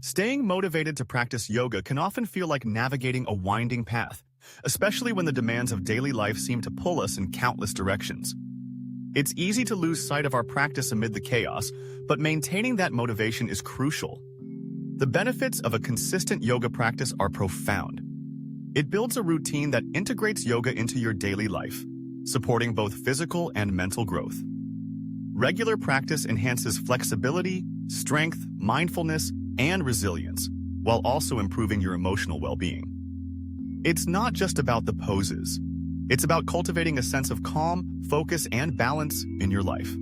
Staying motivated to practice yoga can often feel like navigating a winding path, especially when the demands of daily life seem to pull us in countless directions. It's easy to lose sight of our practice amid the chaos, but maintaining that motivation is crucial. The benefits of a consistent yoga practice are profound. It builds a routine that integrates yoga into your daily life, supporting both physical and mental growth. Regular practice enhances flexibility, strength, mindfulness, and resilience, while also improving your emotional well-being. It's not just about the poses. It's about cultivating a sense of calm, focus, and balance in your life.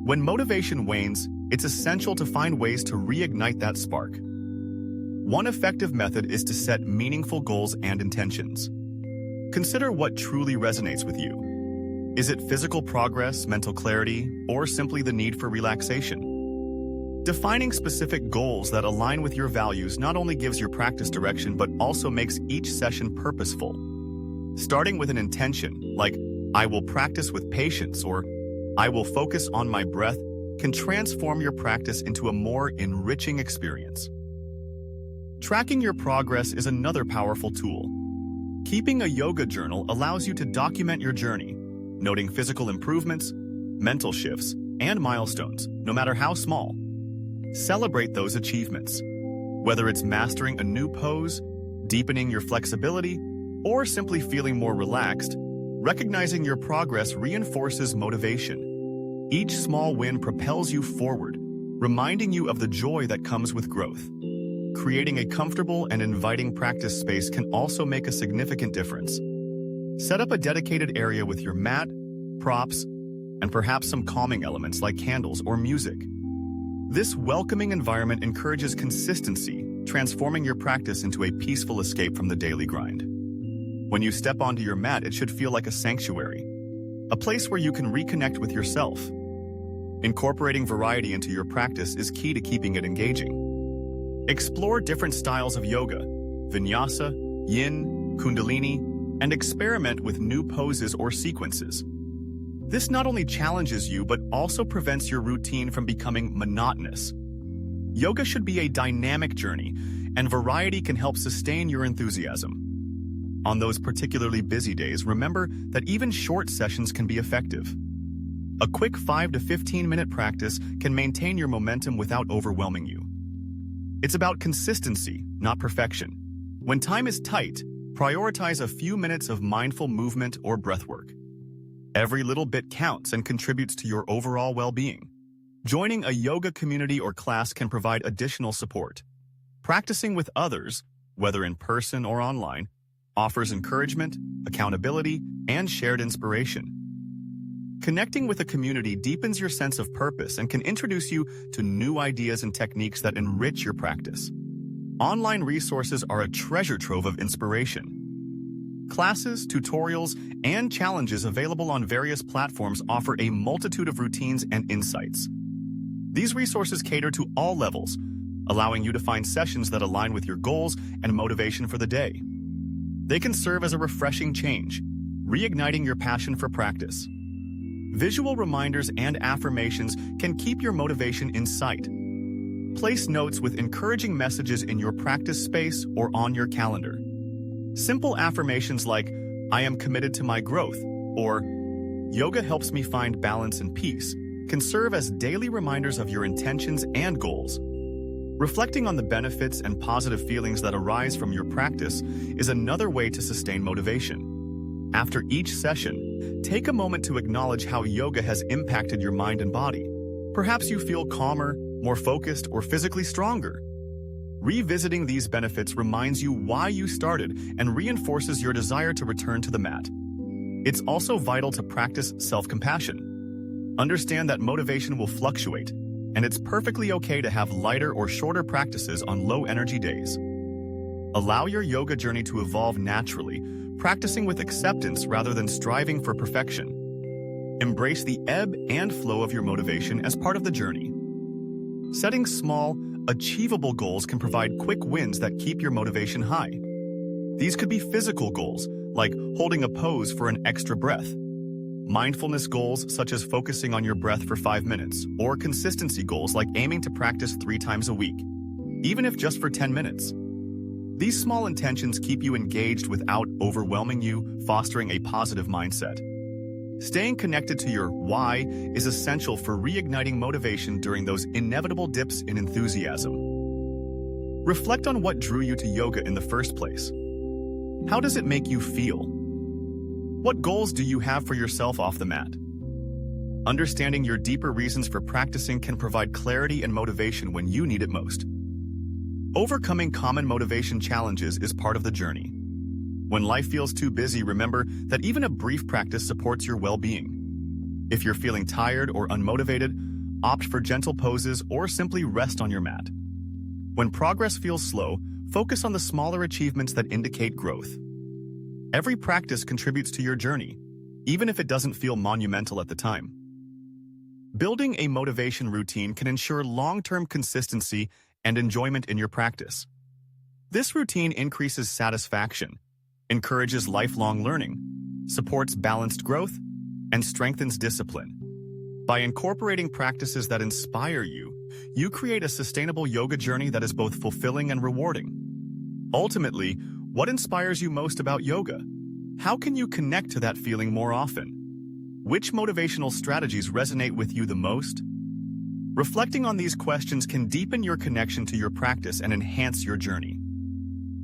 When motivation wanes, it's essential to find ways to reignite that spark. One effective method is to set meaningful goals and intentions. Consider what truly resonates with you. Is it physical progress, mental clarity, or simply the need for relaxation? Defining specific goals that align with your values not only gives your practice direction but also makes each session purposeful. Starting with an intention, like, I will practice with patience or I will focus on my breath, can transform your practice into a more enriching experience. Tracking your progress is another powerful tool. Keeping a yoga journal allows you to document your journey, noting physical improvements, mental shifts, and milestones, no matter how small. Celebrate those achievements. Whether it's mastering a new pose, deepening your flexibility, or simply feeling more relaxed, recognizing your progress reinforces motivation. Each small win propels you forward, reminding you of the joy that comes with growth. Creating a comfortable and inviting practice space can also make a significant difference. Set up a dedicated area with your mat, props, and perhaps some calming elements like candles or music. This welcoming environment encourages consistency, transforming your practice into a peaceful escape from the daily grind. When you step onto your mat, it should feel like a sanctuary, a place where you can reconnect with yourself. Incorporating variety into your practice is key to keeping it engaging. Explore different styles of yoga, vinyasa, yin, kundalini, and experiment with new poses or sequences. This not only challenges you, but also prevents your routine from becoming monotonous. Yoga should be a dynamic journey, and variety can help sustain your enthusiasm. On those particularly busy days, remember that even short sessions can be effective. A quick 5 to 15-minute practice can maintain your momentum without overwhelming you. It's about consistency, not perfection. When time is tight, prioritize a few minutes of mindful movement or breathwork. Every little bit counts and contributes to your overall well-being. Joining a yoga community or class can provide additional support. Practicing with others, whether in person or online, offers encouragement, accountability, and shared inspiration. Connecting with a community deepens your sense of purpose and can introduce you to new ideas and techniques that enrich your practice. Online resources are a treasure trove of inspiration. Classes, tutorials, and challenges available on various platforms offer a multitude of routines and insights. These resources cater to all levels, allowing you to find sessions that align with your goals and motivation for the day. They can serve as a refreshing change, reigniting your passion for practice. Visual reminders and affirmations can keep your motivation in sight. Place notes with encouraging messages in your practice space or on your calendar. Simple affirmations like, I am committed to my growth, or yoga helps me find balance and peace, can serve as daily reminders of your intentions and goals. Reflecting on the benefits and positive feelings that arise from your practice is another way to sustain motivation. After each session, take a moment to acknowledge how yoga has impacted your mind and body. Perhaps you feel calmer, more focused, or physically stronger. Revisiting these benefits reminds you why you started and reinforces your desire to return to the mat. It's also vital to practice self-compassion. Understand that motivation will fluctuate, and it's perfectly okay to have lighter or shorter practices on low-energy days. Allow your yoga journey to evolve naturally, practicing with acceptance rather than striving for perfection. Embrace the ebb and flow of your motivation as part of the journey. Setting small, achievable goals can provide quick wins that keep your motivation high. These could be physical goals, like holding a pose for an extra breath, mindfulness goals such as focusing on your breath for 5 minutes, or consistency goals like aiming to practice 3 times a week. even if just for 10 minutes. These small intentions keep you engaged without overwhelming you, fostering a positive mindset. Staying connected to your why is essential for reigniting motivation during those inevitable dips in enthusiasm. Reflect on what drew you to yoga in the first place. How does it make you feel? What goals do you have for yourself off the mat? Understanding your deeper reasons for practicing can provide clarity and motivation when you need it most. Overcoming common motivation challenges is part of the journey. When life feels too busy, remember that even a brief practice supports your well-being. If you're feeling tired or unmotivated, opt for gentle poses or simply rest on your mat. When progress feels slow, focus on the smaller achievements that indicate growth. Every practice contributes to your journey, even if it doesn't feel monumental at the time. Building a motivation routine can ensure long-term consistency and enjoyment in your practice. This routine increases satisfaction, encourages lifelong learning, supports balanced growth, and strengthens discipline. By incorporating practices that inspire you, you create a sustainable yoga journey that is both fulfilling and rewarding. Ultimately, what inspires you most about yoga? How can you connect to that feeling more often? Which motivational strategies resonate with you the most? Reflecting on these questions can deepen your connection to your practice and enhance your journey.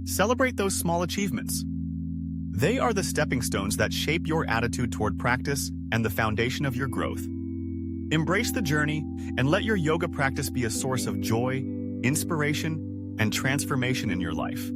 Celebrate those small achievements. They are the stepping stones that shape your attitude toward practice and the foundation of your growth. Embrace the journey and let your yoga practice be a source of joy, inspiration, and transformation in your life.